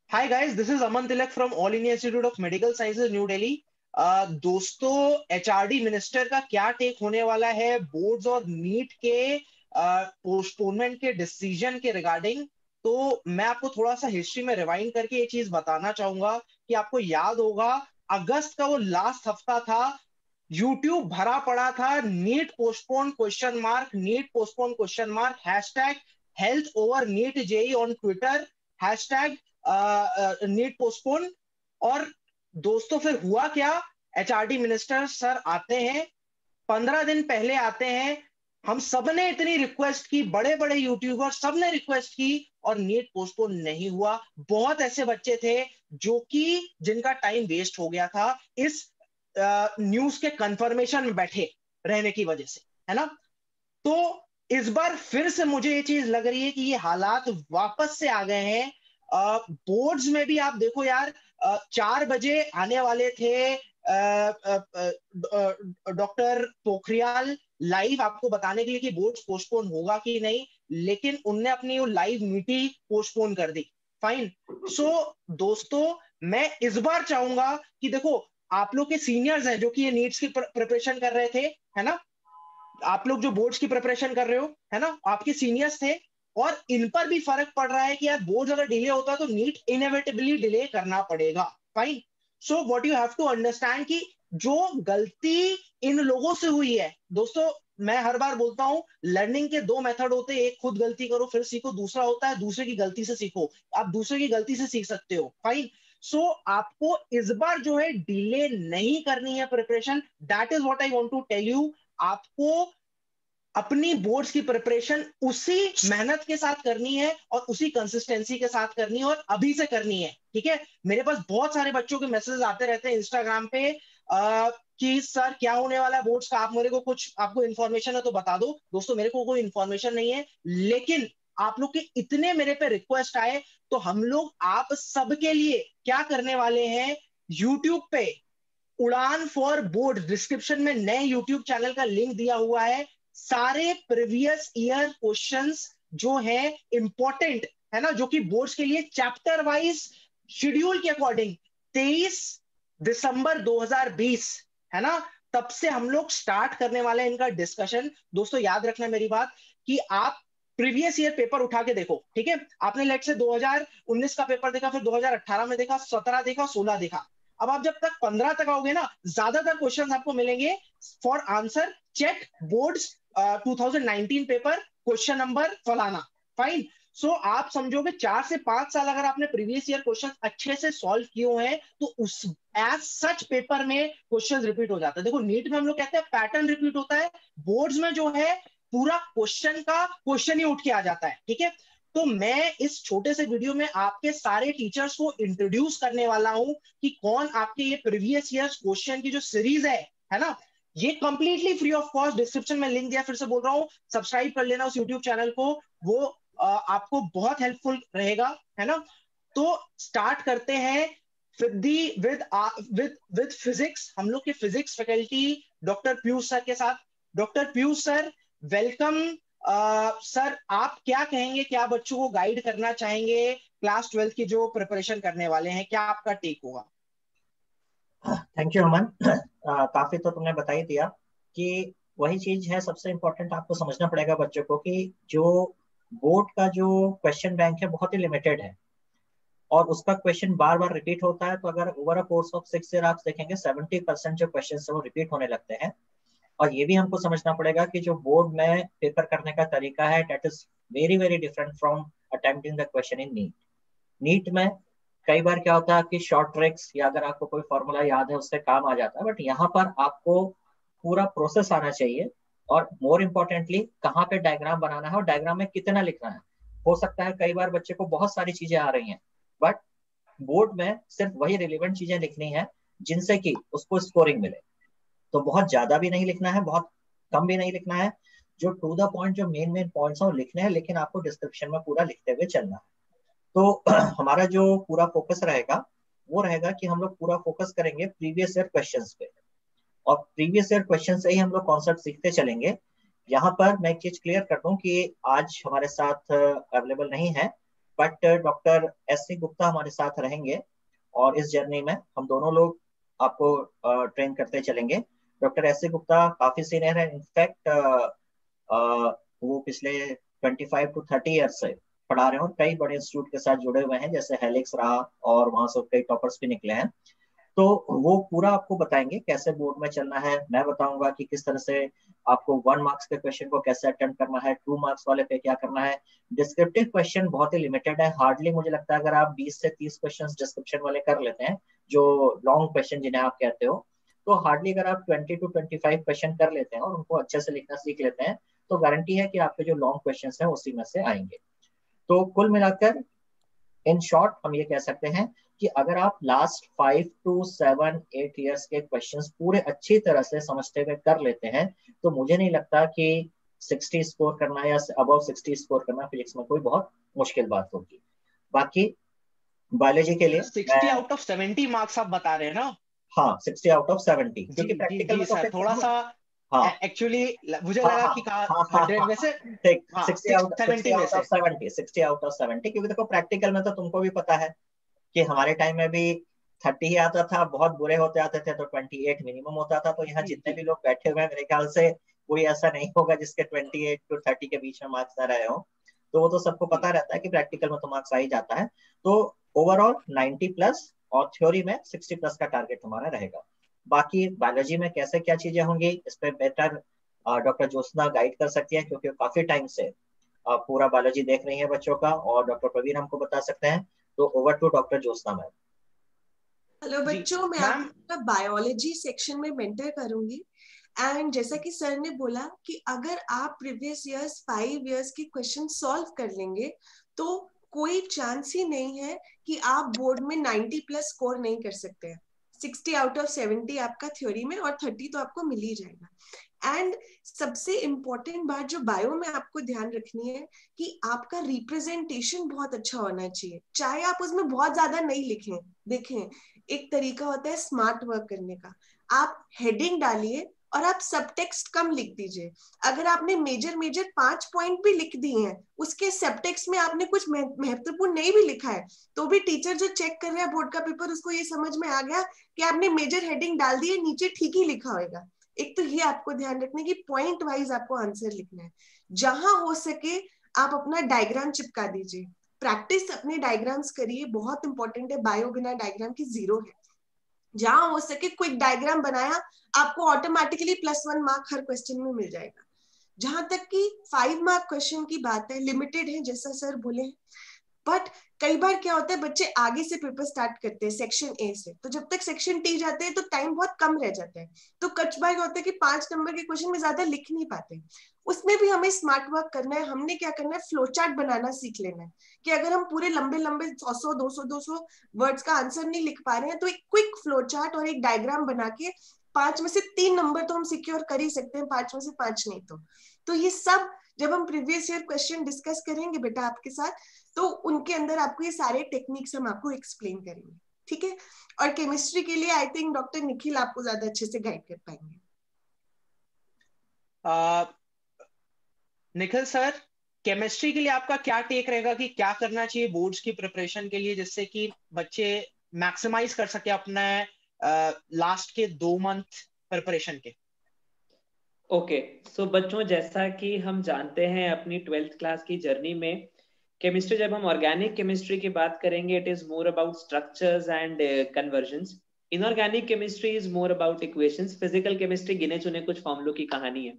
Hi guys, this is Aman Tilak from all India institute of medical sciences new Delhi. दोस्तों, HRD minister का क्या take होने वाला है बोर्ड्स और नीट के पोस्टपोनमेंट के डिसीजन के रिगार्डिंग। तो मैं आपको थोड़ा सा हिस्ट्री में रिवाइंड करके ये चीज बताना चाहूंगा कि आपको याद होगा, अगस्त का वो लास्ट हफ्ता था। यूट्यूब भरा पड़ा था, NEET postpone question mark, NEET postpone question mark, hashtag health over NEET JEE on Twitter, hashtag NEET postpone. और दोस्तों फिर हुआ क्या? एचआरडी मिनिस्टर सर आते हैं, 15 दिन पहले आते हैं। हम सब ने इतनी रिक्वेस्ट की, बड़े बड़े यूट्यूबर सब ने रिक्वेस्ट की, और नीट पोस्टपोन नहीं हुआ। बहुत ऐसे बच्चे थे जो कि जिनका टाइम वेस्ट हो गया था इस न्यूज के कंफर्मेशन में बैठे रहने की वजह से, है ना। तो इस बार फिर से मुझे ये चीज लग रही है कि ये हालात वापस से आ गए हैं। बोर्ड्स में भी आप देखो यार, 4 बजे आने वाले थे डॉक्टर पोखरियाल लाइव आपको बताने के लिए कि बोर्ड्स पोस्टपोन होगा कि नहीं, लेकिन उनने अपनी वो लाइव मीटिंग पोस्टपोन कर दी। फाइन। सो दोस्तों, मैं इस बार चाहूंगा कि देखो, आप लोग के सीनियर्स हैं जो कि ये नीट्स की प्रिपरेशन कर रहे थे, है ना। आप लोग जो बोर्ड्स की प्रिपरेशन कर रहे हो, है ना, आपके सीनियर्स थे, और इन पर भी फर्क पड़ रहा है कि यार बोर्ड अगर डिले होता है तो नीट इनएविटेबली डिले करना पड़ेगा। Fine. So what you have to understand कि जो गलती इन लोगों से हुई है, दोस्तों, मैं हर बार बोलता हूं, लर्निंग के दो मेथड होते हैं, एक खुद गलती करो फिर सीखो, दूसरा होता है दूसरे की गलती से सीखो। आप दूसरे की गलती से सीख सकते हो। फाइन। सो आपको इस बार जो है डिले नहीं करनी है preparation. That is what I want to tell you. आपको अपनी बोर्ड्स की प्रिपरेशन उसी मेहनत के साथ करनी है और उसी कंसिस्टेंसी के साथ करनी है, और अभी से करनी है। ठीक है। मेरे पास बहुत सारे बच्चों के मैसेज आते रहते हैं इंस्टाग्राम पे कि सर क्या होने वाला है बोर्ड्स का, आप मेरे को कुछ, आपको इन्फॉर्मेशन है तो बता दो। दोस्तों, मेरे को कोई इन्फॉर्मेशन नहीं है, लेकिन आप लोग के इतने मेरे पे रिक्वेस्ट आए, तो हम लोग आप सबके लिए क्या करने वाले हैं, यूट्यूब पे उड़ान फॉर बोर्ड, डिस्क्रिप्शन में नए यूट्यूब चैनल का लिंक दिया हुआ है। सारे प्रीवियस ईयर क्वेश्चंस जो है इंपॉर्टेंट, है ना, जो कि बोर्ड्स के लिए चैप्टर वाइज शेड्यूल के अकॉर्डिंग 23 दिसंबर 2020, है ना, तब से हम लोग स्टार्ट करने वाले हैं इनका डिस्कशन। दोस्तों, याद रखना मेरी बात कि आप प्रीवियस ईयर पेपर उठा के देखो। ठीक है। आपने लेट से 2019 का पेपर देखा, फिर 2018 में देखा, 17 देखा, 16 देखा। अब आप जब तक 15 तक आओगे ना, ज्यादातर क्वेश्चंस आपको मिलेंगे for answer check boards 2019 paper question number फलाना। फाइन। सो आप समझोगे 4 से 5 साल अगर आपने प्रीवियस ईयर क्वेश्चन अच्छे से सॉल्व किए हैं, तो उस एज सच पेपर में क्वेश्चन रिपीट हो जाता है। देखो, नीट में हम लोग कहते हैं पैटर्न रिपीट होता है, बोर्ड्स में जो है पूरा क्वेश्चन का क्वेश्चन ही उठ के आ जाता है। ठीक है। तो मैं इस छोटे से वीडियो में आपके सारे टीचर्स को इंट्रोड्यूस करने वाला हूं कि कौन आपके ये प्रीवियस ईयर क्वेश्चन की जो सीरीज है ना, ये completely free of cost. Description में लिंक दिया, फिर से बोल रहा हूँ, सब्सक्राइब कर लेना उस यूट्यूब चैनल को। वो आपको बहुत हेल्पफुल रहेगा, है ना। तो स्टार्ट करते हैं विद फिजिक्स, हम लोग के physics faculty doctor Piyush sir के साथ। Doctor Piyush sir, welcome. Sir, आप क्या कहेंगे, क्या बच्चों को गाइड करना चाहेंगे क्लास 12 की जो प्रिपरेशन करने वाले हैं, क्या आपका टेक होगा? थैंक यू अमन। काफी तो तुमने बता ही दिया कि वही चीज है। सबसे इम्पोर्टेंट आपको समझना पड़ेगा बच्चों को कि जो बोर्ड का जो क्वेश्चन बैंक है बहुत ही लिमिटेड है, और उसका क्वेश्चन बार बार रिपीट होता है। तो अगर over a course of 6 year आप देखेंगे 70% जो क्वेश्चन है वो रिपीट होने लगते हैं। और ये भी हमको समझना पड़ेगा कि जो बोर्ड में पेपर करने का तरीका है that is very very different from attempting the question in NEET. NEET में कई बार क्या होता है कि शॉर्ट ट्रिक्स या अगर आपको कोई फॉर्मूला याद है उससे काम आ जाता है, बट यहाँ पर आपको पूरा प्रोसेस आना चाहिए। और मोर इम्पोर्टेंटली कहाँ पे डायग्राम बनाना है और डायग्राम में कितना लिखना है। हो सकता है कई बार बच्चे को बहुत सारी चीजें आ रही हैं, बट बोर्ड में सिर्फ वही रिलेवेंट चीजें लिखनी है जिनसे कि उसको स्कोरिंग मिले। तो बहुत ज्यादा भी नहीं लिखना है, बहुत कम भी नहीं लिखना है। जो टू द पॉइंट, जो मेन मेन पॉइंट्स है वो लिखने हैं, लेकिन आपको डिस्क्रिप्शन में पूरा लिखते हुए चलना है। तो हमारा जो पूरा फोकस रहेगा वो रहेगा कि हम लोग पूरा फोकस करेंगे प्रीवियस ईयर क्वेश्चंस पे, और प्रीवियस ईयर क्वेश्चन से ही हम लोग कॉन्सेप्ट सीखते चलेंगे। यहाँ पर मैं एक चीज क्लियर कर दूं कि आज हमारे साथ अवेलेबल नहीं है बट डॉक्टर एस.सी. गुप्ता हमारे साथ रहेंगे और इस जर्नी में हम दोनों लोग आपको ट्रेन करते चलेंगे। Doctor SC. गुप्ता काफी सीनियर है, इनफैक्ट वो पिछले 25 to 30 ईयर्स से पढ़ा रहे हैं और कई बड़े इंस्टीट्यूट के साथ जुड़े हुए हैं, जैसे हेलिक्स रहा और वहां से कई टॉपर्स भी निकले हैं। तो वो पूरा आपको बताएंगे कैसे बोर्ड में चलना है। मैं बताऊंगा कि किस तरह से आपको 1 मार्क्स के क्वेश्चन को कैसे अटेम्प्ट करना है, 2 मार्क्स वाले पे क्या करना है। डिस्क्रिप्टिव क्वेश्चन बहुत ही लिमिटेड है, हार्डली मुझे लगता है अगर आप 20 से 30 क्वेश्चन डिस्क्रिप्शन वाले कर लेते हैं, जो लॉन्ग क्वेश्चन जिन्हें आप कहते हो, तो हार्डली अगर आप 20 to 25 क्वेश्चन कर लेते हैं और उनको अच्छे से लिखना सीख लेते हैं, तो गारंटी है कि आपके जो लॉन्ग क्वेश्चन हैं उसी में से आएंगे। तो कुल मिलाकर इन शॉर्ट हम ये कह सकते हैं कि अगर आप लास्ट 5 to 7 8 ईयर्स के क्वेश्चंस पूरे अच्छी तरह से समझते हुए कर लेते हैं, तो मुझे नहीं लगता कि 60 स्कोर करना या अबव 60 स्कोर करना फिजिक्स में कोई बहुत मुश्किल बात होगी। बाकी बायोलॉजी के लिए 60 आउट ऑफ 70 मार्क्स आप बता रहे हैं ना? हाँ 60 आउट ऑफ 70, क्योंकि जी जी प्रैक्टिकल जी में तो सर, फिर थोड़ा सा हाँ एक्चुअली मुझे हाँ लगा हाँ कि हाँ हाँ 100 में से, ठीक, हाँ 60 सिक्स आउट 60 70 में आउट ऑफ से। 70, 60 आउट ऑफ 70, क्योंकि देखो प्रैक्टिकल में तो तुमको भी पता है कि हमारे टाइम में भी 30 ही आता था, बहुत बुरे होते आते थे तो 28 मिनिमम होता था। तो यहाँ जी जितने जी भी लोग बैठे हुए हैं मेरे ख्याल से कोई ऐसा नहीं होगा जिसके 28 to 30 के बीच में मार्क्स आ रहे हो। तो वो तो सबको जी। पता रहता है कि प्रैक्टिकल में तो मार्क्स आ ही जाता है। तो ओवरऑल 90 प्लस और थ्योरी में 60 प्लस का टारगेट हमारा रहेगा। बाकी बायोलॉजी में कैसे क्या चीजें होंगी इस पे बेटर डॉक्टर ज्योत्सना गाइड कर सकती है, क्योंकि काफी टाइम से पूरा बायोलॉजी देख रही है बच्चों का, और डॉक्टर प्रवीण हमको बता सकते हैं। तो over to doctor Jyotsna ma'am. Hello ji बच्चों, मैं मैम। आपका बायोलॉजी सेक्शन में मेंटर करूंगी। एंड जैसा कि सर ने बोला कि अगर आप प्रीवियस ईयर्स 5 ईयर्स के क्वेश्चन सॉल्व कर लेंगे तो कोई चांस ही नहीं है कि आप बोर्ड में 90 प्लस स्कोर नहीं कर सकते हैं। 60 आउट ऑफ 70 आपका थ्योरी में और 30 तो आपको मिल ही जाएगा। एंड सबसे इम्पोर्टेंट बात जो बायो में आपको ध्यान रखनी है कि आपका रिप्रेजेंटेशन बहुत अच्छा होना चाहिए। चाहे आप उसमें बहुत ज्यादा नहीं लिखें, देखें एक तरीका होता है स्मार्ट वर्क करने का। आप हेडिंग डालिए और आप सब टेक्स्ट कम लिख दीजिए। अगर आपने मेजर 5 पॉइंट भी लिख दिए हैं, उसके सब टेक्स्ट में आपने कुछ महत्वपूर्ण नहीं भी लिखा है, तो भी टीचर जो चेक कर रहा है बोर्ड का पेपर, उसको ये समझ में आ गया कि आपने मेजर हेडिंग डाल दी है, नीचे ठीक ही लिखा होगा। एक तो ये आपको ध्यान रखना कि पॉइंट वाइज आपको आंसर लिखना है। जहां हो सके आप अपना डायग्राम चिपका दीजिए, प्रैक्टिस अपने डायग्राम्स करिए, बहुत इंपॉर्टेंट है। बायो बिना डायग्राम की जीरो है। जहां हो सके क्विक डायग्राम बनाया, आपको ऑटोमेटिकली +1 मार्क हर क्वेश्चन में मिल जाएगा। जहां तक कि 5 मार्क क्वेश्चन की बात है, लिमिटेड है जैसा सर बोले, बट कई बार क्या होता है बच्चे आगे से पेपर स्टार्ट करते हैं सेक्शन ए से, तो जब तक सेक्शन टी जाते हैं तो टाइम बहुत कम रह जाता है। तो कई बार होता है कि 5 नंबर के क्वेश्चन में ज्यादा लिख नहीं पाते। उसमें भी हमें स्मार्ट वर्क करना है। हमने क्या करना है, फ्लो चार्ट बनाना सीख लेना है कि अगर हम पूरे लंबे लंबे 100 200 वर्ड्स का आंसर नहीं लिख पा रहे हैं, तो एक क्विक फ्लो चार्ट और एक डायग्राम बना के 5 में से 3 नंबर तो हम सिक्योर कर ही सकते हैं, 5 में से 5 नहीं तो ये सब जब हम प्रीवियस ईयर क्वेश्चन डिस्कस करेंगे बेटा आपके साथ, तो उनके अंदर आपको ये सारे टेक्निक्स हम आपको एक्सप्लेन करेंगे, ठीक है। और केमिस्ट्री के लिए आई थिंक डॉक्टर निखिल आपको ज्यादा अच्छे से गाइड कर पाएंगे। निखिल सर, केमिस्ट्री के लिए आपका क्या टेक रहेगा कि क्या करना चाहिए बोर्ड्स की प्रिपरेशन के लिए, जिससे कि बच्चे मैक्सिमाइज कर सके अपने लास्ट के 2 मंथ प्रिपरेशन के? ओके सो बच्चों, जैसा कि हम जानते हैं अपनी 12th क्लास की जर्नी में केमिस्ट्री, जब हम ऑर्गेनिक केमिस्ट्री की बात करेंगे, it is more about structures and convergence. Inorganic chemistry is more about equations. Physical chemistry गिने चुने कुछ फॉर्मूलों की कहानी है।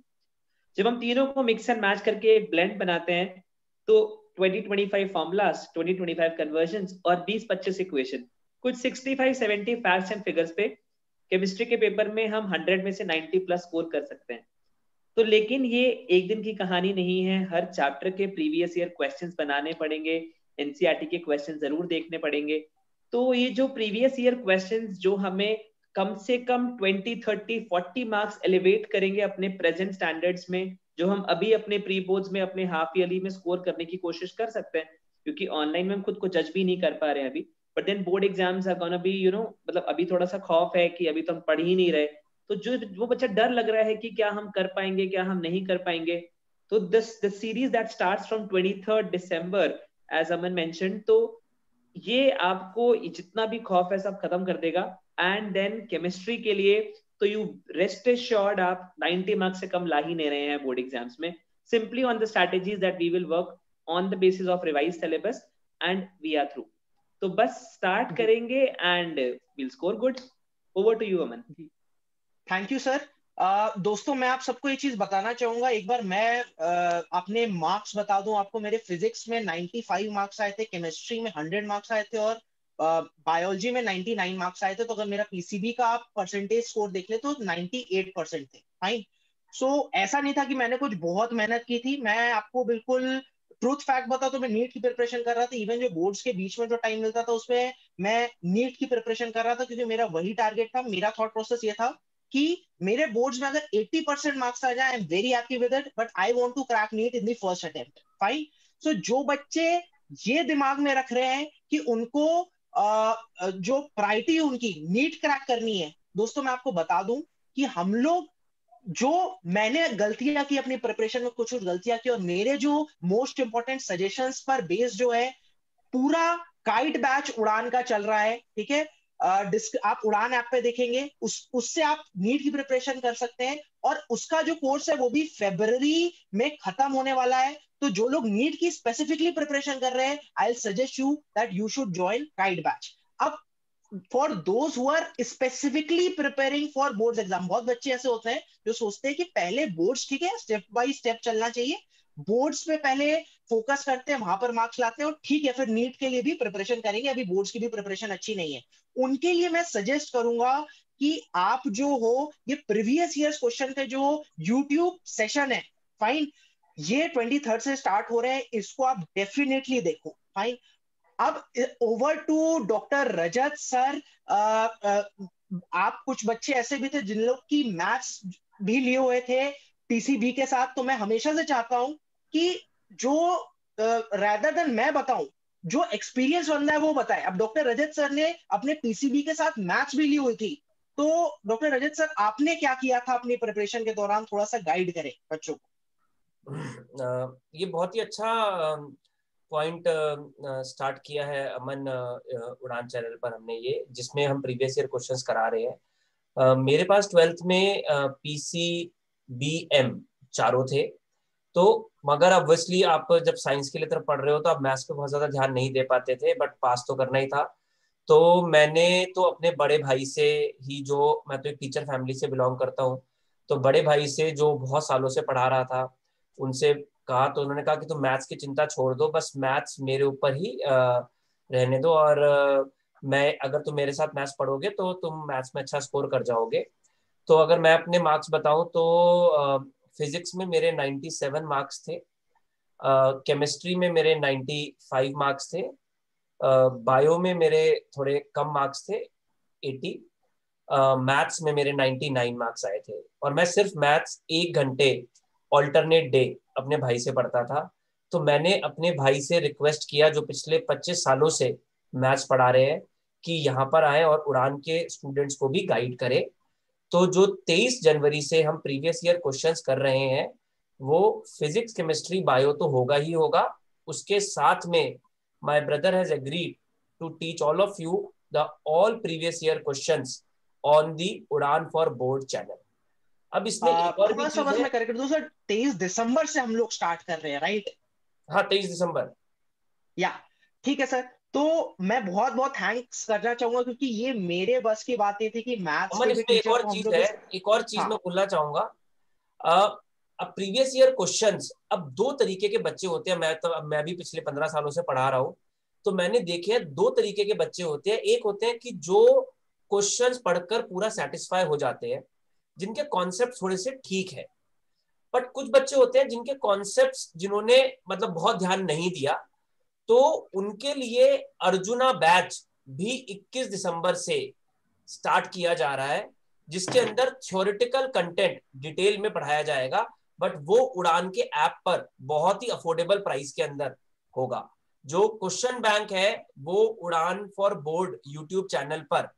जब हम तीनों को मिक्स एंड मैच करके एक ब्लेंड बनाते हैं तो 20-25 फॉर्मूलाज, 20-25 कन्वर्जन्स और 20-25 इक्वेशन, कुछ 65-70 फैक्ट्स एंड फिगर्स पे केमिस्ट्री के पेपर में हम 100 में से 90 प्लस स्कोर कर सकते हैं। तो लेकिन ये एक दिन की कहानी नहीं है। हर चैप्टर के प्रीवियस ईयर क्वेश्चंस बनाने पड़ेंगे, एनसीईआरटी के क्वेश्चंस जरूर देखने पड़ेंगे। तो ये जो प्रीवियस ईयर क्वेश्चंस जो हमें कम से कम 20-30-40 मार्क्स एलिवेट करेंगे अपने प्रेजेंट स्टैंडर्ड्स में, जो हम अभी अपने प्री बोर्ड्स में, अपने हाफ ईयरली में स्कोर करने की कोशिश कर सकते हैं, क्योंकि ऑनलाइन में हम खुद को जज भी नहीं कर पा रहे हैं अभी। But then board exams are gonna be मतलब अभी थोड़ा सा खौफ है कि अभी तो हम पढ़ ही नहीं रहे, तो जो वो बच्चा डर लग रहा है कि क्या हम कर पाएंगे, क्या हम नहीं कर पाएंगे, तो the series that starts from 23rd December as Aman mention, तो ये आपको जितना भी खौफ है सब खत्म कर देगा। एंड देन केमिस्ट्री के लिए तो यू रेस्ट एश्योर्ड, आप 90 मार्क्स से कम ला ही नहीं रहे हैं बोर्ड एग्जाम्स में, simply on the strategies that we will work on the basis of revise syllabus and we are through. तो बस स्टार्ट करेंगे and will score good. Over to you Aman. Thank you sir. दोस्तों मैं आप सबको एक चीज बताना चाहूंगा, एक बार मैं अपने मार्क्स बता दूं आपको। मेरे फिजिक्स में 95 मार्क्स आए थे, केमिस्ट्री में 100 मार्क्स आए थे और बायोलॉजी में 99 मार्क्स आए थे। तो अगर मेरा पीसीबी का आप परसेंटेज स्कोर देख ले तो 98% थे। फाइन। सो ऐसा नहीं था कि मैंने कुछ बहुत मेहनत की थी। मैं आपको बिल्कुल ट्रूथ फैक्ट बता तो मैं नीट की प्रिपरेशन कर रहा था। इवन जो बोर्ड्स के बीच में जो टाइम मिलता था उसमें मैं नीट की प्रिपरेशन कर रहा था, क्योंकि मेरा वही टारगेट था। मेरा थॉट प्रोसेस ये था कि मेरे बोर्ड्स में अगर 80% मार्क्स आ जाए, I am very happy with it, but I want to crack NEET in the first attempt. Fine. So जो बच्चे ये दिमाग में रख रहे हैं कि उनको जो प्रायोरिटी उनकी नीट क्रैक करनी है, दोस्तों मैं आपको बता दूं कि हम लोग जो मैंने गलतियां की अपनी प्रिपरेशन में, कुछ गलतियां की, और मेरे जो मोस्ट इंपॉर्टेंट सजेशंस पर बेस जो है पूरा काइट बैच उड़ान का चल रहा है। ठीक है। आप उड़ान ऐप पे देखेंगे, उससे आप नीट की प्रिपरेशन कर सकते हैं। और उसका जो कोर्स है वो भी फरवरी में खत्म होने वाला है। तो जो लोग नीट की स्पेसिफिकली प्रिपरेशन कर रहे हैं, I will suggest you that you should join Kite batch. अब for those who are specifically preparing for boards exam, बहुत बच्चे ऐसे होते हैं जो सोचते हैं कि पहले बोर्ड्स, ठीक है, स्टेप बाय स्टेप चलना चाहिए, बोर्ड्स पे पहले फोकस करते हैं, वहां पर मार्क्स लाते हैं और ठीक है फिर नीट के लिए भी प्रिपरेशन करेंगे, अभी बोर्ड्स की भी प्रिपरेशन अच्छी नहीं है। उनके लिए मैं सजेस्ट करूंगा कि आप जो हो ये प्रीवियस ईयर्स क्वेश्चन के जो यूट्यूब सेशन है, फाइन, ये 23rd से स्टार्ट हो रहे हैं, इसको आप डेफिनेटली देखो। फाइन। अब over to doctor Rajat sir. आप कुछ बच्चे ऐसे भी थे जिन लोग की मैथ्स भी लिए हुए थे पीसीबी के साथ, तो मैं हमेशा से चाहता हूं कि जो रैदर देन मैं बताऊं, जो एक्सपीरियंस बंदा है वो बताए। अब डॉक्टर रजत सर ने अपने पीसीबी के साथ मैथ्स भी ली हुई थी, तो डॉक्टर रजत सर आपने क्या किया था अपनी प्रिपरेशन के दौरान, थोड़ा सा गाइड करें बच्चों को। ये बहुत ही अच्छा पॉइंट स्टार्ट किया है अमन उड़ान चैनल पर हमने, ये जिसमें हम प्रीवियस ईयर क्वेश्चंस करा रहे हैं। मेरे पास 12th में PCBM चारों थे, तो मगर ऑब्वियसली आप जब साइंस के लिए तरफ पढ़ रहे हो तो आप मैथ्स पे बहुत ज्यादा ध्यान नहीं दे पाते थे, बट पास तो करना ही था। तो मैंने तो अपने बड़े भाई से ही, जो मैं तो एक टीचर फैमिली से बिलोंग करता हूँ, तो बड़े भाई से जो बहुत सालों से पढ़ा रहा था उनसे कहा, तो उन्होंने कहा कि तुम मैथ्स की चिंता छोड़ दो, बस मैथ्स मेरे ऊपर ही रहने दो, और मैं अगर तुम मेरे साथ मैथ्स पढ़ोगे तो तुम मैथ्स में अच्छा स्कोर कर जाओगे। तो अगर मैं अपने मार्क्स बताऊं तो फिजिक्स में मेरे 97 मार्क्स थे, केमिस्ट्री में मेरे 95 मार्क्स थे, बायो में मेरे थोड़े कम मार्क्स थे 80, मैथ्स में मेरे 99 मार्क्स आए थे। और मैं सिर्फ मैथ्स 1 घंटे ऑल्टरनेट डे अपने भाई से पढ़ता था। तो मैंने अपने भाई से रिक्वेस्ट किया, जो पिछले 25 सालों से मैथ्स पढ़ा रहे हैं, कि यहाँ पर आए और उड़ान के स्टूडेंट्स को भी गाइड करें। तो जो 23 जनवरी से हम प्रीवियस ईयर क्वेश्चंस कर रहे हैं, वो फिजिक्स, केमिस्ट्री, बायो तो होगा ही होगा, उसके साथ में my brother has agreed to teach all of you the all previous year questions on the Udaan for board channel. अब इसमें एक और भी थोड़ा सा चीज बस है। मैं करेक्ट दूं सर, 23 दिसंबर से हम लोग स्टार्ट कर रहे हैं, राइट? हाँ, 23 दिसंबर। या ठीक है सर। तो मैं बहुत बहुत थैंक्स करना चाहूंगा, क्योंकि ये मेरे बस की बात नहीं थी कि मैथ्स अमन, के भी इसमें एक टीचर और को हम चीज लोग है, इस। एक और चीज हाँ। मैं बोलना चाहूंगा। अब प्रीवियस ईयर क्वेश्चंस, अब दो तरीके के बच्चे होते हैं। मैं भी पिछले 15 सालों से पढ़ा रहा हूं, तो मैंने देखे हैं दो तरीके के बच्चे होते हैं। एक होते हैं कि जो क्वेश्चंस पढ़कर पूरा सेटिस्फाई हो जाते हैं, जिनके कॉन्सेप्ट थोड़े से ठीक है। बट कुछ बच्चे होते हैं जिनके कॉन्सेप्ट्स, जिन्होंने मतलब बहुत ध्यान नहीं दिया, तो उनके लिए अर्जुना बैच भी 21 दिसंबर से स्टार्ट किया जा रहा है, जिसके अंदर थ्योरेटिकल कंटेंट डिटेल में पढ़ाया जाएगा, बट वो उड़ान के ऐप पर बहुत ही अफोर्डेबल प्राइस के अंदर होगा। जो क्वेश्चन बैंक है वो उड़ान फॉर बोर्ड यूट्यूब चैनल पर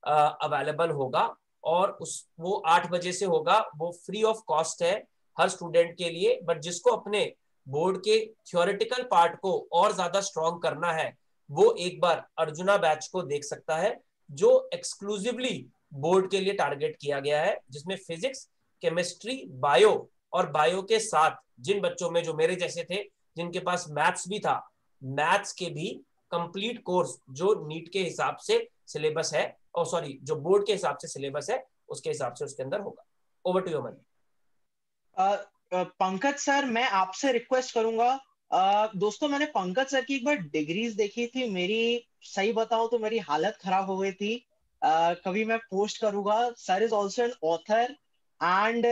अवेलेबल होगा, और वो 8 बजे से होगा। वो फ्री ऑफ कॉस्ट है हर स्टूडेंट के लिए, बट जिसको अपने बोर्ड के थ्योरेटिकल पार्ट को और ज्यादा स्ट्रॉन्ग करना है, वो एक बार अर्जुना बैच को देख सकता है, जो एक्सक्लूसिवली बोर्ड के लिए टारगेट किया गया है, जिसमें फिजिक्स, केमिस्ट्री, बायो और बायो के साथ जिन बच्चों में जो मेरे जैसे थे, जिनके पास मैथ्स भी था, मैथ्स के भी कंप्लीट कोर्स जो नीट के हिसाब से सिलेबस है, और सॉरी जो बोर्ड के हिसाब से सिलेबस है उसके हिसाब से उसके अंदर होगा। Over to you Aman. Pankaj sir, मैं आपसे रिक्वेस्ट करूंगा, दोस्तों मैंने पंकज सर की एक बार डिग्रीज देखी थी, मेरी सही बताऊं तो मेरी हालत खराब हो गई थी। कभी मैं पोस्ट करूंगा। Sir is also an author and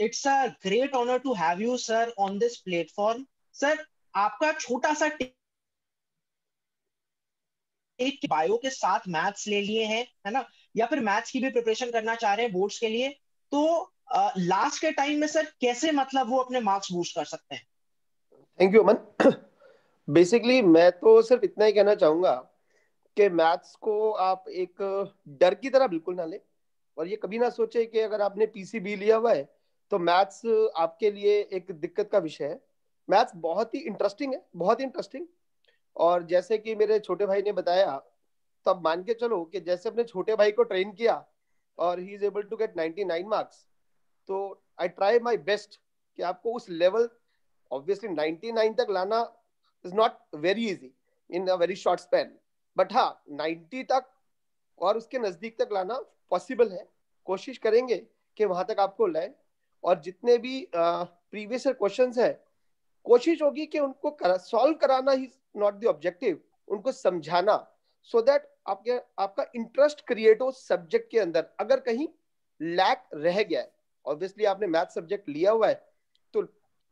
it's a great honour to have you sir on this platform. Sir, आपका छोटा सा एक बायो के साथ मैथ्स ले लिए हैं, है ना, या फिर मैथ्स की भी प्रिपरेशन करना चाह रहे हैं बोर्ड्स के लिए, तो लास्ट के टाइम में सर कैसे मतलब वो अपने मार्क्स बूस्ट कर सकते हैं? Thank you Aman. बेसिकली मैं तो सिर्फ इतना ही कहना चाहूंगा कि मैथ्स को आप एक डर की तरह बिल्कुल ना ले, और ये कभी ना सोचे कि अगर आपने पीसीबी लिया हुआ है तो मैथ्स आपके लिए एक दिक्कत का विषय है। मैथ्स बहुत ही इंटरेस्टिंग है, बहुत ही इंटरेस्टिंग। और जैसे कि मेरे छोटे भाई ने बताया, तो अब मान के चलो कि जैसे अपने छोटे भाई को ट्रेन किया और he is able to get 99 marks, तो आई ट्राई माई बेस्ट कि आपको उस लेवल, ऑब्वियसली 99 तक लाना is not very easy in a very short span, but हाँ 90 तक और उसके नजदीक तक लाना पॉसिबल है। कोशिश करेंगे कि वहां तक आपको लाए, और जितने भी प्रीवियस क्वेश्चंस है कोशिश होगी कि उनको सॉल्व कराना ही नॉट द ऑब्जेक्टिव, उनको समझाना, सो दैट आपका इंटरेस्ट क्रिएट हो सब्जेक्ट के अंदर। अगर कहीं लैक रह गया है, ऑब्वियसली आपने मैथ सब्जेक्ट लिया हुआ है तो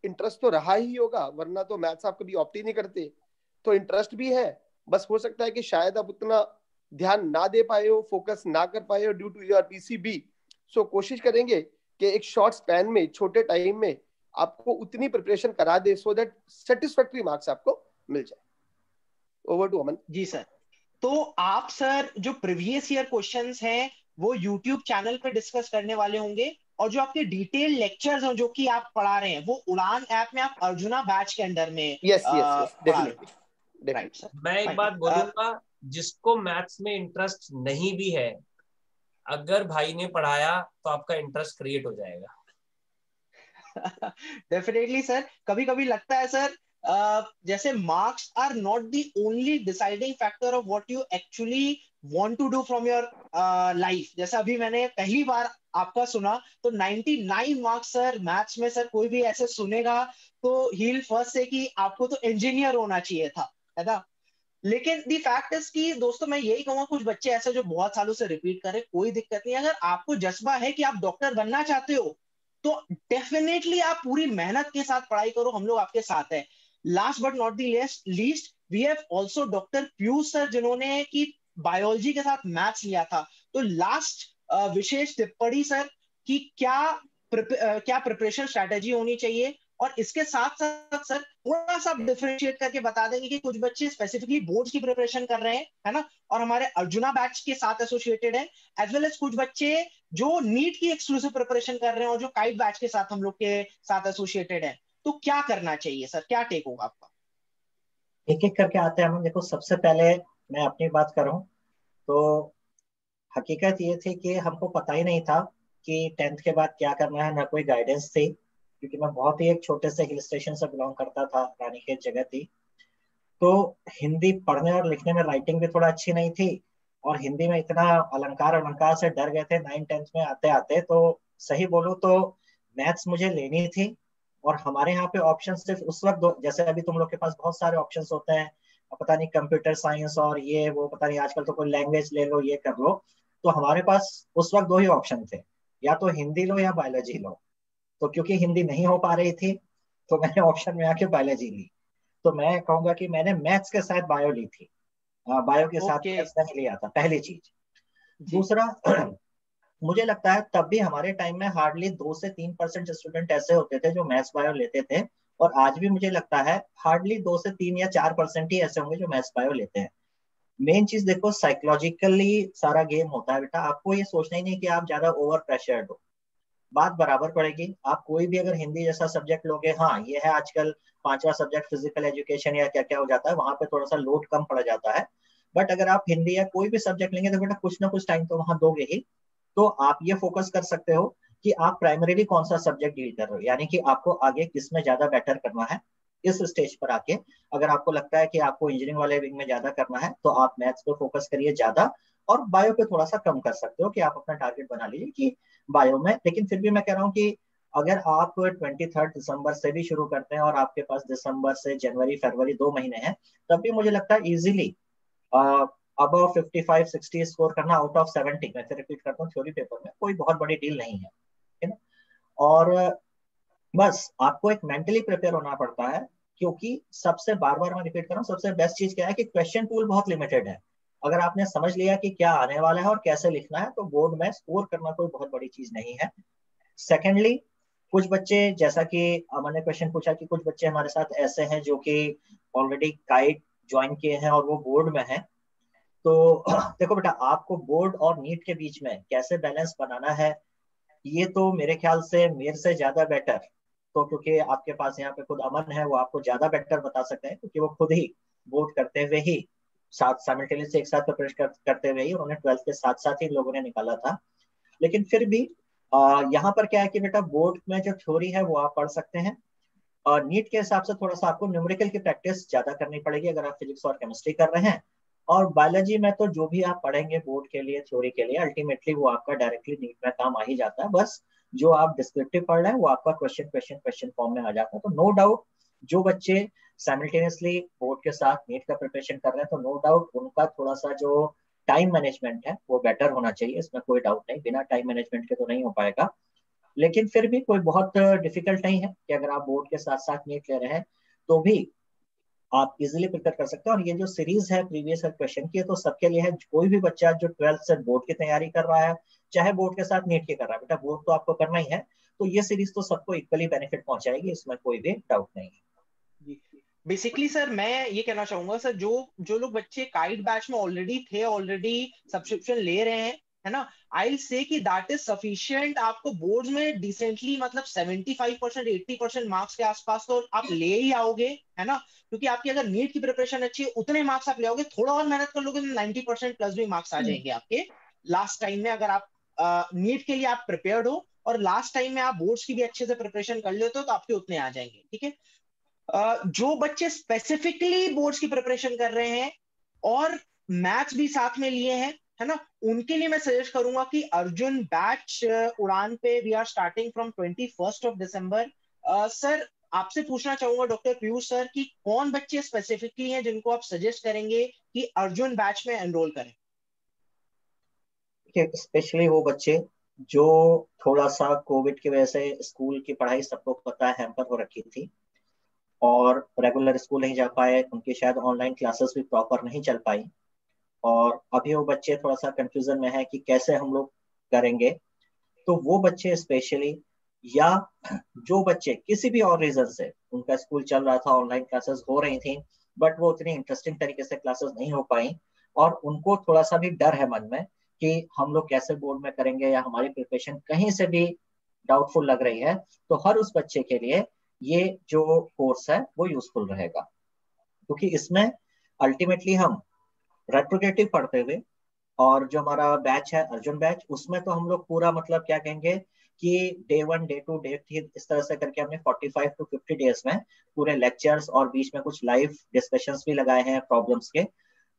इंटरेस्ट तो रहा ही होगा, वरना तो मैथ्स आप कभी ऑप्ट ही नहीं करते। तो इंटरेस्ट भी है, बस हो सकता है कि शायद आप उतना ध्यान ना दे पाए हो, फोकस ना कर पाए हो ड्यू टू योर पीसीबी। सो कोशिश करेंगे कि एक शॉर्ट स्पैन में, छोटे टाइम में आपको उतनी प्रिपरेशन करा दे सो दैट सेटिस्फैक्टरी मार्क्स आपको मिल जाए। Over to Aman. जी सर। तो आप सर जो प्रीवियस ईयर क्वेश्चंस हैं वो यूट्यूब चैनल पे डिस्कस करने वाले होंगे, और जो आपके डिटेल लेक्चर्स हैं जो कि आप पढ़ा रहे हैं वो उड़ान ऐप में आप अर्जुना बैच के अंडर में यस यस यस, पढ़ा रहे हैं। Definitely right definitely. सर। मैं एक बात बोलूंगा, जिसको मैथ्स में इंटरेस्ट नहीं भी है, अगर भाई ने पढ़ाया तो आपका इंटरेस्ट क्रिएट हो जाएगा। Definitely sir. कभी कभी लगता है सर, जैसे marks are not the only deciding factor of what you actually want to do from your life. जैसे अभी मैंने पहली बार आपका सुना तो 99 मार्क्स सर मैथ्स में। सर कोई भी ऐसे सुनेगा तो ही विल फर्स्ट से कि आपको तो इंजीनियर होना चाहिए था, है ना। लेकिन दी फैक्ट इज कि दोस्तों मैं यही कहूंगा, कुछ बच्चे ऐसे जो बहुत सालों से रिपीट करें, कोई दिक्कत नहीं। अगर आपको जज्बा है कि आप डॉक्टर बनना चाहते हो तो डेफिनेटली आप पूरी मेहनत के साथ पढ़ाई करो, हम लोग आपके साथ हैं। Last but not the least, we have also doctor Piyush sir, जिन्होंने की बायोलॉजी के साथ मैथ्स लिया था। तो लास्ट विशेष टिप्पणी सर कि क्या प्रिपरेशन स्ट्रेटेजी होनी चाहिए, और इसके साथ साथ सर थोड़ा सा डिफरेंशिएट करके बता देंगे कि कुछ बच्चे स्पेसिफिकली बोर्ड्स की प्रिपरेशन कर रहे हैं, है ना, और हमारे अर्जुना बैच के साथ एसोसिएटेड है, एज वेल एज कुछ बच्चे जो नीट की एक्सक्लूसिव प्रिपरेशन कर रहे हैं और जो काइट बैच के साथ हम लोग के साथ एसोसिएटेड है। तो क्या करना चाहिए सर, क्या टेक होगा आपका? एक एक करके आते हैं हम। देखो, सबसे पहले मैं अपनी बात करूं तो हकीकत ये थी कि हमको पता ही नहीं था कि 10th के बाद क्या करना है, ना कोई गाइडेंस थी, क्योंकि मैं बहुत ही एक छोटे से हिल स्टेशन से बिलोंग करता था, रानीखेत जगह थी। तो हिंदी पढ़ने और लिखने में, राइटिंग भी थोड़ा अच्छी नहीं थी, और हिंदी में इतना अलंकार अलंकार से डर गए थे 9th-10th में आते आते। तो सही बोलूं तो मैथ्स मुझे लेनी थी, और हमारे यहाँ पे ऑप्शन सिर्फ उस वक्त जैसे अभी तुम लोग के पास बहुत सारे ऑप्शंस होते हैं, पता नहीं कंप्यूटर साइंस और ये वो, पता नहीं आजकल तो कोई लैंग्वेज ले लो, ये कर लो। तो हमारे पास उस वक्त दो ही ऑप्शन थे, या तो हिंदी लो या बायोलॉजी लो। तो क्योंकि हिंदी नहीं हो पा रही थी तो मैंने ऑप्शन में आके बायोलॉजी ली। तो मैं कहूंगा कि मैंने मैथ्स के साथ बायो ली थी, बायो के साथ ओके मैथ्स नहीं लिया था, पहली चीज। जी। दूसरा, मुझे लगता है तब भी हमारे टाइम में हार्डली 2 से 3% स्टूडेंट ऐसे होते थे जो मैथ्स बायो लेते थे, और आज भी मुझे लगता है हार्डली 2 से 3 या 4% ही ऐसे होंगे जो मैथ्स बायो लेते हैं। मेन चीज देखो, साइकोलॉजिकली सारा गेम होता है बेटा। आपको ये सोचना ही नहीं कि आप ज्यादा ओवर प्रेशर्ड हो। बात बराबर पड़ेगी। आप कोई भी अगर हिंदी जैसा सब्जेक्ट लोगे, हाँ ये है आजकल 5वां सब्जेक्ट फिजिकल एजुकेशन या क्या क्या हो जाता है, वहां पे थोड़ा सा लोड कम पड़ जाता है। बट अगर आप हिंदी या कोई भी सब्जेक्ट लेंगे तो बेटा कुछ ना कुछ टाइम तो वहां दोगे ही। तो आप ये फोकस कर सकते हो कि आप प्राइमरीली कौन सा सब्जेक्ट डील कर रहे हो, यानी कि आपको आगे किस में ज्यादा बेटर करना है। इस स्टेज पर आके अगर आपको लगता है कि आपको इंजीनियरिंग वाले विंग में ज्यादा करना है तो आप मैथ्स पे फोकस करिए ज्यादा, और बायो पे थोड़ा सा कम कर सकते हो कि आप अपना टारगेट बना लीजिए कि बायो में। लेकिन फिर भी मैं कह रहा हूँ कि अगर आप 23 दिसंबर से भी शुरू करते हैं और आपके पास दिसंबर से जनवरी फरवरी 2 महीने हैं, तब भी मुझे लगता है इजीली अब 55-60 स्कोर करना आउट ऑफ 70, मैं फिर रिपीट करता हूँ, थ्योरी पेपर में कोई बहुत बड़ी डील नहीं है, ठीक है। और बस आपको एक मेंटली प्रिपेयर होना पड़ता है, क्योंकि सबसे बार बार मैं रिपीट कर रहा हूँ, सबसे बेस्ट चीज क्या है कि क्वेश्चन पूल बहुत लिमिटेड है। अगर आपने समझ लिया कि क्या आने वाला है और कैसे लिखना है, तो बोर्ड में स्कोर करना कोई बहुत बड़ी चीज नहीं है। सेकेंडली, कुछ बच्चे, जैसा कि अमन ने क्वेश्चन पूछा कि कुछ बच्चे हमारे साथ ऐसे हैं जो कि ऑलरेडी काइट ज्वाइन किए हैं और वो बोर्ड में हैं। तो देखो बेटा, आपको बोर्ड और नीट के बीच में कैसे बैलेंस बनाना है, ये तो मेरे ख्याल से मेरे से ज्यादा बेटर, तो क्योंकि आपके पास यहाँ पे खुद अमन है, वो आपको ज्यादा बेटर बता सकते हैं, क्योंकि वो खुद ही बोर्ड करते हुए ही साथ साइमल्टेनियस एक साथ प्रिपरेशन करते हुए ही उन्होंने 12th के साथ साथ ही लोगों ने निकाला था। लेकिन फिर भी यहाँ पर क्या है कि बेटा बोर्ड में जो थ्योरी है वो आप पढ़ सकते हैं, और नीट के हिसाब से थोड़ा सा आपको न्यूमेरिकल की प्रैक्टिस ज्यादा करनी पड़ेगी अगर आप फिजिक्स और केमिस्ट्री कर रहे हैं। और बायोलॉजी में तो जो भी आप पढ़ेंगे बोर्ड के लिए थ्योरी के लिए, अल्टीमेटली वो आपका डायरेक्टली नीट में काम आ ही जाता है। बस जो आप डिस्क्रिप्टिव पढ़ रहे हैं वो आपका क्वेश्चन क्वेश्चन क्वेश्चन फॉर्म में आ जाता है। तो नो डाउट जो बच्चे साइमल्टेनियसली बोर्ड के साथ नीट का प्रिपरेशन कर रहे हैं, तो नो डाउट उनका थोड़ा सा जो टाइम मैनेजमेंट है वो बेटर होना चाहिए, इसमें कोई डाउट नहीं, बिना टाइम मैनेजमेंट के तो नहीं हो पाएगा। लेकिन फिर भी कोई बहुत डिफिकल्ट नहीं है कि अगर आप बोर्ड के साथ साथ नीट ले रहे हैं तो भी आप इजीली प्रिपेयर कर सकते हैं। और ये जो सीरीज है प्रीवियस क्वेश्चन की, तो सबके लिए है। कोई भी बच्चा जो 12th से बोर्ड की तैयारी कर रहा है, चाहे बोर्ड के साथ नीट की कर रहा है, बेटा बोर्ड तो आपको करना ही है, तो ये सीरीज तो सबको इक्वली बेनिफिट पहुंचाएगी, इसमें कोई भी डाउट नहीं है। बेसिकली सर मैं ये कहना चाहूंगा सर, जो जो लोग बच्चे काइट बैच में ऑलरेडी थे, ऑलरेडी सब्सक्रिप्शन ले रहे हैं, है ना, आई से कि दैट इज सफिशिएंट आपको बोर्ड में डिसेंटली, मतलब 75% 80% मार्क्स के आसपास तो आप ले ही आओगे, है ना। क्योंकि आपकी अगर नीट की प्रिपरेशन अच्छी है उतने मार्क्स आप ले आओगे, थोड़ा और मेहनत कर लोगे तो 90% प्लस भी मार्क्स आ जाएंगे आपके लास्ट टाइम में, अगर आप नीट के लिए आप प्रिपेयर्ड हो और लास्ट टाइम में आप बोर्ड्स की भी अच्छे से प्रिपरेशन कर लेते हो तो आपके उतने आ जाएंगे, ठीक है। जो बच्चे स्पेसिफिकली बोर्ड्स की प्रिपरेशन कर रहे हैं और मैथ्स भी साथ में लिए हैं, है ना, उनके लिए मैं सजेस्ट करूंगा कि अर्जुन बैच उड़ान पे we are starting from 21 December. Sir आपसे पूछना चाहूंगा डॉक्टर पीयूष सर कि कौन बच्चे स्पेसिफिकली हैं जिनको आप सजेस्ट करेंगे कि अर्जुन बैच में एनरोल करें। स्पेशली वो बच्चे जो थोड़ा सा कोविड की वजह से स्कूल की पढ़ाई सबको पता है हैम्पर हो रखी थी और रेगुलर स्कूल नहीं जा पाए, उनकी शायद ऑनलाइन क्लासेस भी प्रॉपर नहीं चल पाई, और अभी वो बच्चे थोड़ा सा कंफ्यूजन में है कि कैसे हम लोग करेंगे। तो वो बच्चे स्पेशली, या जो बच्चे किसी भी और रीजन से उनका स्कूल चल रहा था, ऑनलाइन क्लासेस हो रही थी, बट वो उतनी इंटरेस्टिंग तरीके से क्लासेस नहीं हो पाई, और उनको थोड़ा सा भी डर है मन में कि हम लोग कैसे बोर्ड में करेंगे या हमारी प्रिपरेशन कहीं से भी डाउटफुल लग रही है, तो हर उस बच्चे के लिए ये जो कोर्स है वो यूजफुल रहेगा। क्योंकि इसमें अल्टीमेटली हम रेट्रोगेटिव पढ़ते हुए, और जो हमारा बैच है अर्जुन बैच, उसमें तो हम लोग पूरा मतलब क्या कहेंगे कि डे 1 डे 2 डे 3 इस तरह से करके हमने 45 to 50 डेज में पूरे लेक्चर्स और बीच में कुछ लाइव डिस्कशंस भी लगाए हैं प्रॉब्लम्स के,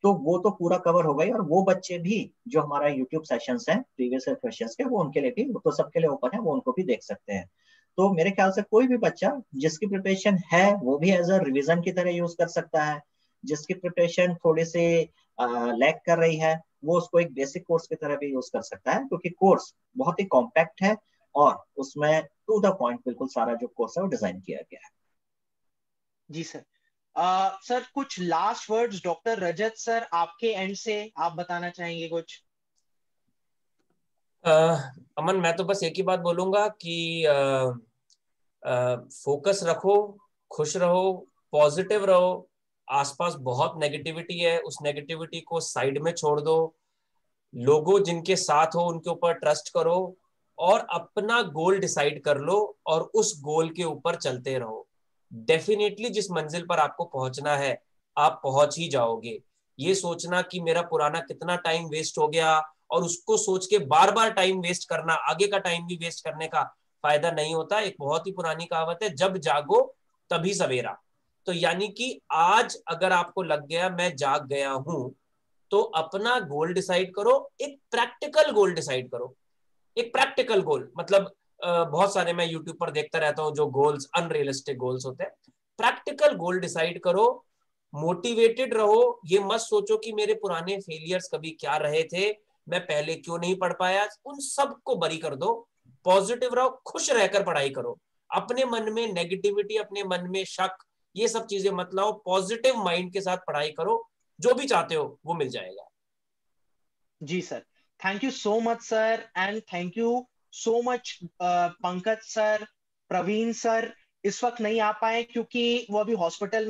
तो वो तो पूरा कवर हो गई। और वो बच्चे भी जो हमारा यूट्यूब सेशंस हैं प्रीवियस क्वेश्चंस के, वो उनके लिए भी, वो तो सबके लिए ओपन है, वो उनको भी देख सकते हैं। तो मेरे ख्याल से कोई भी बच्चा जिसकी प्रिपरेशन है वो भी एज अ रिविजन की तरह यूज कर सकता है, जिसकी प्रिपरेशन थोड़ी सी लैग कर रही है वो उसको एक बेसिक कोर्स की तरह भी यूज कर सकता है, क्योंकि कोर्स बहुत ही कॉम्पैक्ट है और उसमें टू द पॉइंट बिल्कुल सारा जो कोर्स है वो डिजाइन किया गया है। जी सर। सर कुछ last words doctor Rajat sir आपके एंड से आप बताना चाहेंगे कुछ? अमन, मैं तो बस एक ही बात बोलूंगा कि फोकस रखो, खुश रहो, पॉजिटिव रहो। आसपास बहुत नेगेटिविटी है, उस नेगेटिविटी को साइड में छोड़ दो। लोगों जिनके साथ हो उनके ऊपर ट्रस्ट करो और अपना गोल डिसाइड कर लो और उस गोल के ऊपर चलते रहो। डेफिनेटली जिस मंजिल पर आपको पहुंचना है आप पहुंच ही जाओगे। ये सोचना कि मेरा पुराना कितना टाइम वेस्ट हो गया और उसको सोच के बार बार टाइम वेस्ट करना, आगे का टाइम भी वेस्ट करने का फायदा नहीं होता। एक बहुत ही पुरानी कहावत है, जब जागो तभी सवेरा। तो यानी कि आज अगर आपको लग गया मैं जाग गया हूं, तो अपना गोल डिसाइड करो, एक प्रैक्टिकल गोल डिसाइड करो। एक प्रैक्टिकल गोल मतलब बहुत सारे मैं यूट्यूब पर देखता रहता हूँ जो गोल्स अनरियलिस्टिक गोल्स होते हैं। प्रैक्टिकल गोल डिसाइड करो, मोटिवेटेड रहो। ये मत सोचो कि मेरे पुराने फेलियर्स कभी क्या रहे थे, मैं पहले क्यों नहीं पढ़ पाया, उन सबको बरी कर दो। पॉजिटिव रहो, खुश रहकर पढ़ाई करो। अपने मन में नेगेटिविटी, अपने मन में शक, ये सब चीजें मत लाओ। पॉजिटिव माइंड के साथ पढ़ाई करो, जो भी चाहते हो वो मिल जाएगा। जी sir, thank you so much sir, and thank you so much Pankaj sir, Praveen sir. इस वक्त नहीं आ पाए क्योंकि वो अभी हॉस्पिटल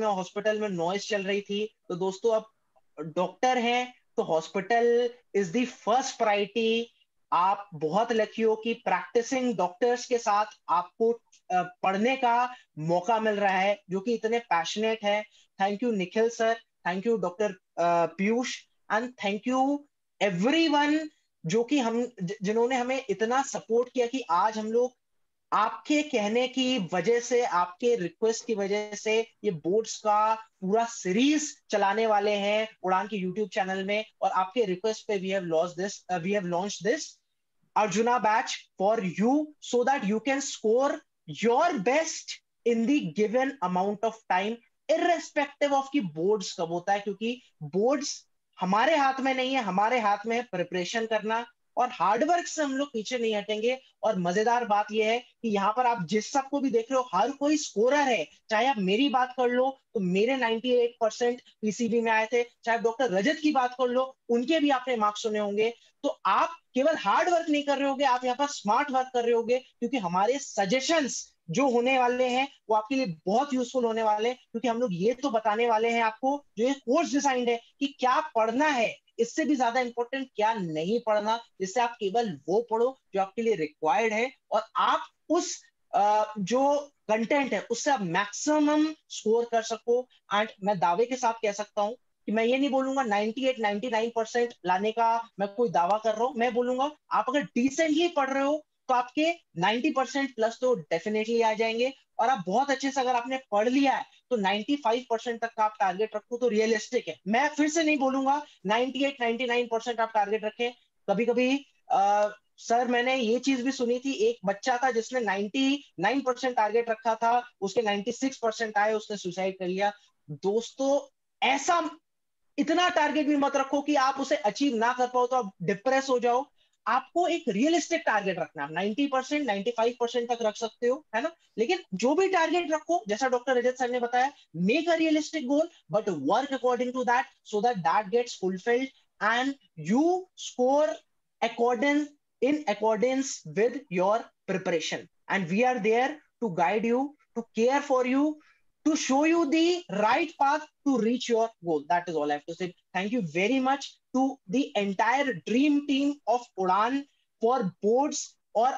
में नॉइस चल रही थी। तो दोस्तों, अब डॉक्टर हैं तो hospital is the first priority. आप बहुत लकी हो कि प्रैक्टिसिंग डॉक्टर्स के साथ आपको पढ़ने का मौका मिल रहा है, जो कि इतने पैशनेट है। Thank you Nikhil sir, thank you doctor Piyush, and thank you everyone जो कि जिन्होंने हमें इतना सपोर्ट किया कि आज हम लोग आपके कहने की वजह से, आपके रिक्वेस्ट की वजह से ये बोर्ड्स का पूरा सीरीज चलाने वाले हैं उड़ान के यूट्यूब चैनल में। और आपके रिक्वेस्ट पे we have launched this Arjuna batch for you so that you can score your best in the given amount of time, irrespective of कि boards कब होता है। क्योंकि boards हमारे हाथ में नहीं है, हमारे हाथ में है प्रिपरेशन करना, और हार्डवर्क से हम लोग पीछे नहीं हटेंगे। और मजेदार बात यह है कि यहाँ पर आप जिस सबको भी देख रहे हो, हर कोई स्कोरर है। चाहे आप मेरी बात कर लो तो मेरे 98% पीसीबी में आए थे, चाहे डॉक्टर रजत की बात कर लो, उनके भी आपने मार्क्स सुने होंगे। तो आप केवल हार्ड वर्क नहीं कर रहे होगे, आप यहाँ पर स्मार्ट वर्क कर रहे होगे, क्योंकि हमारे सजेशंस जो होने वाले हैं वो आपके लिए बहुत यूजफुल होने वाले हैं। क्योंकि हम लोग ये तो बताने वाले हैं आपको, जो ये कोर्स डिजाइन है, कि क्या पढ़ना है, इससे भी ज्यादा इंपॉर्टेंट क्या नहीं पढ़ना, जिससे आप केवल वो पढ़ो जो आपके लिए रिक्वायर्ड है, और आप उस जो कंटेंट है उससे आप मैक्सिमम स्कोर कर सको। एंड मैं दावे के साथ कह सकता हूं कि मैं ये नहीं बोलूंगा 98-99% लाने का मैं कोई दावा कर रहा हूं। मैं बोलूंगा आप अगर डिसेंटली पढ़ रहे हो तो आपके 90% प्लस तो डेफिनेटली आ जाएंगे। और आप बहुत अच्छे से अगर आपने पढ़ लिया है तो 95% तक का आप टारगेट रखो तो रियलिस्टिक है। मैं फिर से नहीं बोलूंगा 98-99% आप टारगेट रखें। कभी कभी सर मैंने ये चीज भी सुनी थी, एक बच्चा था जिसने 99% टारगेट रखा था, उसके 96% आए, उसने सुसाइड कर लिया। दोस्तों, ऐसा इतना टारगेट भी मत रखो कि आप उसे अचीव ना कर पाओ तो आप डिप्रेस हो जाओ। आपको एक रियलिस्टिक टारगेट रखना है। 90% 95% तक रख सकते हो, है ना, लेकिन जो भी टारगेट रखो, जैसा डॉक्टर रजत सर ने बताया, make a realistic goal but work according to that so that that gets fulfilled and you score according in accordance with your preparation. And we are there to guide you, to care for you, to show you the right path to reach your goal. That is all I have to say. Thank you very much to the entire dream team of Udan for boards, or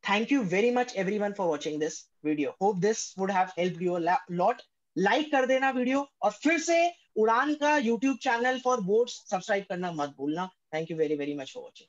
thank you very much everyone for watching this video. Hope this would have helped you a lot. Like कर देना video, और फिर से उड़ान का YouTube channel for boards subscribe करना मत भूलना। Thank you very very much for watching.